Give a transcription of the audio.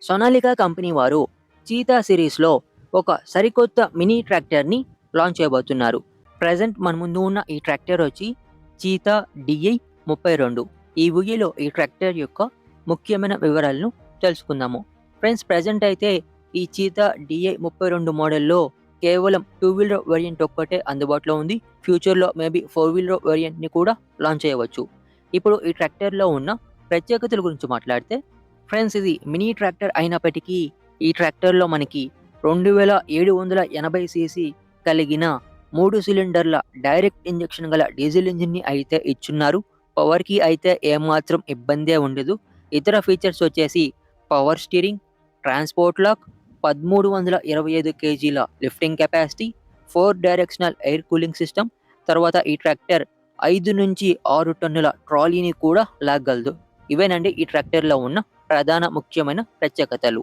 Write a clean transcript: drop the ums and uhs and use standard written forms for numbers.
Sonalika company వారు cheetah సిరీస్‌లో ఒక సరికొత్త మినీ ట్రాక్టర్‌ని లాంచ్ చేయబోతున్నారు. ప్రెజెంట్ మన ముందు ఉన్న ఈ ట్రాక్టర్ వచ్చి చీతా డీఐ 32. ఈ వీడియోలో ఈ ట్రాక్టర్ యొక్క ముఖ్యమైన వివరాలను తెలుసుకుందాము. ఫ్రెండ్స్, ప్రెజెంట్ అయితే ఈ చీతా డీఐ 32 మోడల్‌లో కేవలం 2 వీలర్ వేరియంట్ ఒక్కటే అందుబాటులో ఉంది. ఫ్యూచర్‌లో మేబీ 4 వీలర్ వేరియంట్‌ని కూడా లాంచ్ చేయవచ్చు. ఇప్పుడు ఈ ట్రాక్టర్‌లో ఉన్న ప్రత్యేకతల గురించి మాట్లాడితే ఫ్రెండ్స్, ఇది మినీ ట్రాక్టర్ అయినప్పటికీ ఈ ట్రాక్టర్‌లో మనకి 2780 సీసీ కలిగిన 3 సిలిండర్ల డైరెక్ట్ ఇంజెక్షన్ గల డీజిల్ ఇంజిన్‌ని అయితే ఇచ్చున్నారు. పవర్‌కి అయితే ఏమాత్రం ఇబ్బందే ఉండదు. ఇతర ఫీచర్స్ వచ్చేసి పవర్ స్టీరింగ్, ట్రాన్స్‌పోర్ట్ లాక్, 1325 కేజీల lifting capacity, 4 directional air cooling system, తర్వాత ఈ ట్రాక్టర్ 5-6 టన్నుల ట్రాలీని కూడా లాగగలదు. ఇవేనండి ఈ ట్రాక్టర్‌లో ఉన్న ప్రధాన ముఖ్యమైన ప్రత్యేకతలు.